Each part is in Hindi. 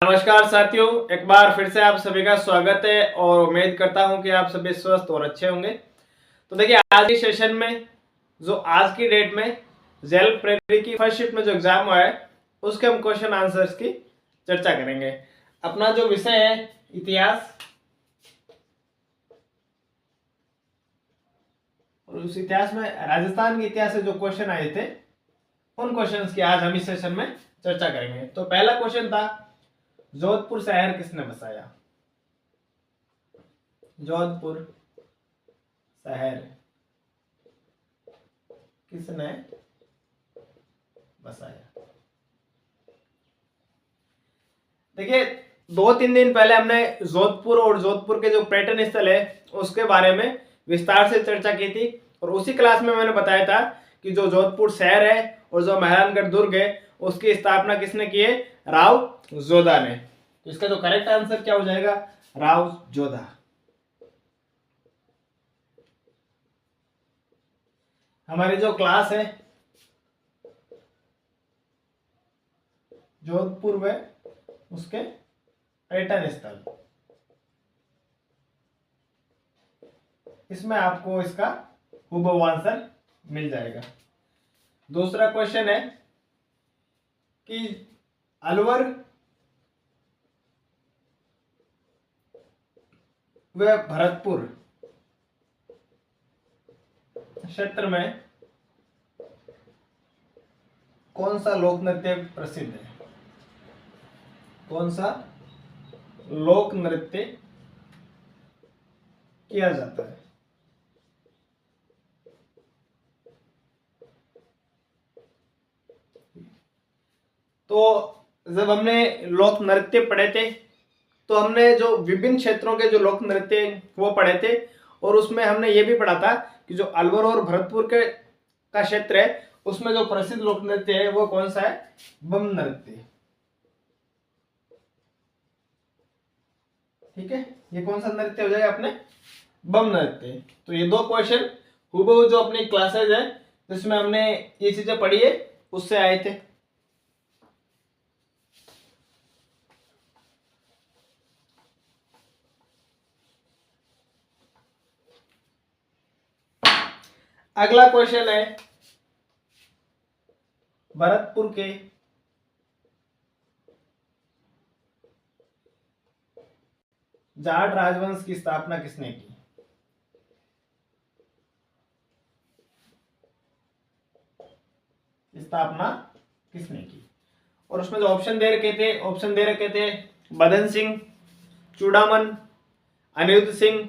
नमस्कार साथियों, एक बार फिर से आप सभी का स्वागत है और उम्मीद करता हूं कि आप सभी स्वस्थ और अच्छे होंगे। तो देखिए, आज के सेशन में जो आज की डेट में जेल प्रेरी की फर्स्ट शिफ्ट में जो एग्जाम हुआ है उसके हम क्वेश्चन आंसर्स की चर्चा करेंगे। अपना जो विषय है इतिहास, और उस इतिहास में राजस्थान के इतिहास से जो क्वेश्चन आए थे उन क्वेश्चंस की आज हम इस सेशन में चर्चा करेंगे। तो पहला क्वेश्चन था, जोधपुर शहर किसने बसाया? जोधपुर शहर किसने बसाया? देखिए, 2-3 दिन पहले हमने जोधपुर और जोधपुर के जो पर्यटन स्थल है उसके बारे में विस्तार से चर्चा की थी, और उसी क्लास में मैंने बताया था कि जो जोधपुर शहर है और जो मेहरानगढ़ दुर्ग है उसकी स्थापना किसने की है? राव जोधा ने। तो इसका जो करेक्ट आंसर क्या हो जाएगा? राव जोधा। हमारी जो क्लास है जोधपुर व उसके पर्यटन स्थल, इसमें आपको इसका हुबहू आंसर मिल जाएगा। दूसरा क्वेश्चन है कि अलवर व भरतपुर क्षेत्र में कौन सा लोक नृत्य प्रसिद्ध है? कौन सा लोक नृत्य किया जाता है? तो जब हमने लोक नृत्य पढ़े थे तो हमने जो विभिन्न क्षेत्रों के जो लोक नृत्य वो पढ़े थे, और उसमें हमने ये भी पढ़ा था कि जो अलवर और भरतपुर के का क्षेत्र है उसमें जो प्रसिद्ध लोक नृत्य है वो कौन सा है? बम नृत्य। ठीक है, ये कौन सा नृत्य हो जाएगा अपने? बम नृत्य। तो ये दो क्वेश्चन हुबहू जो अपनी क्लासेज है जिसमें हमने ये चीजें पढ़ी है उससे आए थे। अगला क्वेश्चन है, भरतपुर के जाट राजवंश की स्थापना किसने की? स्थापना किसने की? और उसमें जो ऑप्शन दे रखे थे बदन सिंह, चूड़ामन, अनिरुद्ध सिंह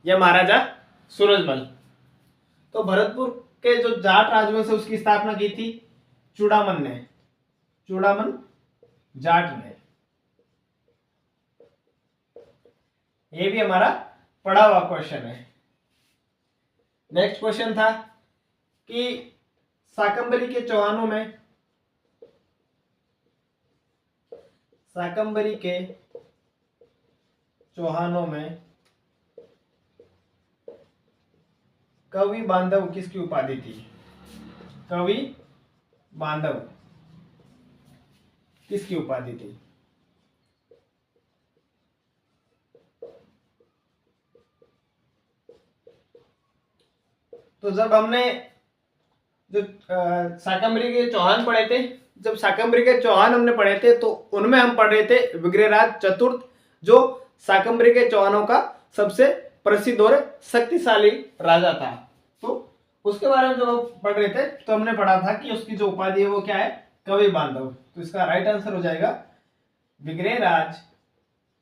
या महाराजा सूरजमल। तो भरतपुर के जो जाट राजवंश है उसकी स्थापना की थी चूड़ामन ने, चूड़ामन जाट ने। ये भी हमारा पढ़ा हुआ क्वेश्चन है। नेक्स्ट क्वेश्चन था कि शाकंभरी के चौहानों में, शाकंभरी के चौहानों में कवि बांधव किसकी उपाधि थी? कवि बांधव किसकी उपाधि थी? तो जब हमने जो शाकंभरी के चौहान पढ़े थे, जब शाकंभरी के चौहान हमने पढ़े थे तो उनमें हम पढ़ रहे थे विग्रहराज चतुर्थ, जो शाकंभरी के चौहानों का सबसे प्रसिद्ध और शक्तिशाली राजा था। तो उसके बारे में जब हम पढ़ रहे थे तो हमने पढ़ा था कि उसकी जो उपाधि है वो क्या है? कवि बांधव। तो इसका राइट आंसर हो जाएगा विग्रहराज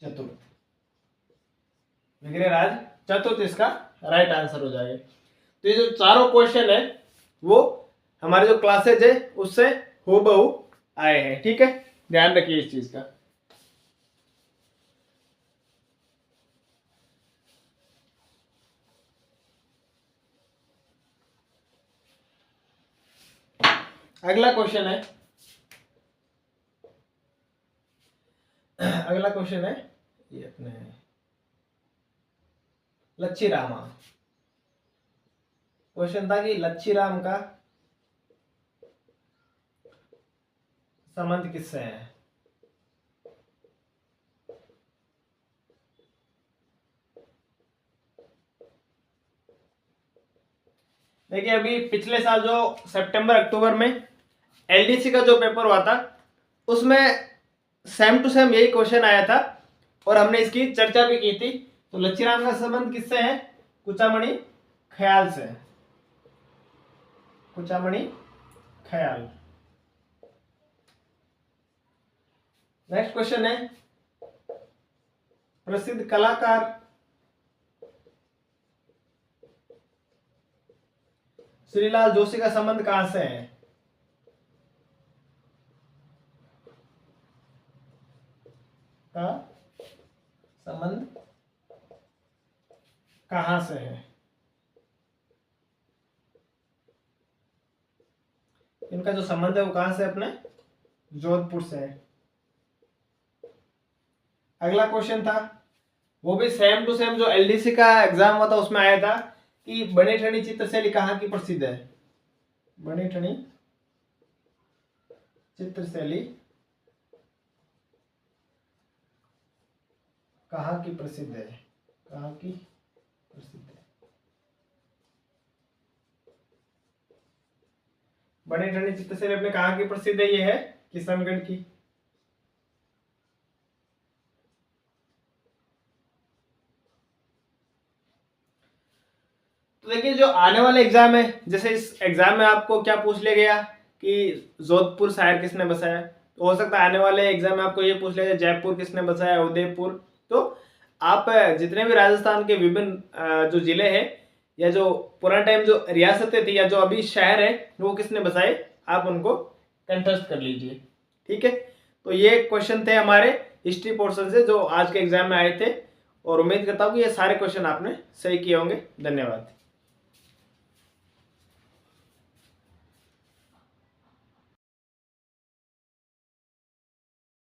चतुर्थ। विग्रहराज चतुर्थ इसका राइट आंसर हो जाएगा। तो ये जो चारों क्वेश्चन है वो हमारे जो क्लासेज है उससे हूबहू आए हैं। ठीक है, ध्यान रखिए इस चीज का। अगला क्वेश्चन है, अगला क्वेश्चन है ये अपने लच्छी रामा। क्वेश्चन था कि लच्छी राम का संबंध किससे है? देखिए अभी पिछले साल जो सितंबर अक्टूबर में एलडीसी का जो पेपर हुआ था उसमें सेम टू सेम यही क्वेश्चन आया था और हमने इसकी चर्चा भी की थी। तो लच्छीराम का संबंध किससे है? कुचामणि ख्याल से। कुचामणि ख्याल। नेक्स्ट क्वेश्चन है, प्रसिद्ध कलाकार श्रीलाल जोशी का संबंध कहां से है? का संबंध कहां से है? इनका जो संबंध है वो कहां से? अपने जोधपुर से है। अगला क्वेश्चन था वो भी सेम टू सेम जो एलडीसी का एग्जाम हुआ था उसमें आया था कि बनेठनी चित्रशैली कहाँ की प्रसिद्ध है? बनेठनी चित्रशैली कहाँ की प्रसिद्ध है? कहाँ की प्रसिद्ध है? बनेठनी चित्रशैली अपने कहाँ की प्रसिद्ध है? ये है किशनगढ़ की। तो देखिए जो आने वाले एग्जाम है, जैसे इस एग्जाम में आपको क्या पूछ लिया गया कि जोधपुर शहर किसने बसाया, तो हो सकता है आने वाले एग्जाम में आपको ये पूछ लिया जाए जयपुर किसने बसाया, उदयपुर। तो आप जितने भी राजस्थान के विभिन्न जो जिले हैं या जो पुराने टाइम जो रियासतें थी या जो अभी शहर है वो किसने बसाए, आप उनको कंटेस्ट कर लीजिए। ठीक है, तो ये क्वेश्चन थे हमारे हिस्ट्री पोर्शन से जो आज के एग्जाम में आए थे और उम्मीद करता हूँ कि ये सारे क्वेश्चन आपने सही किए होंगे। धन्यवाद।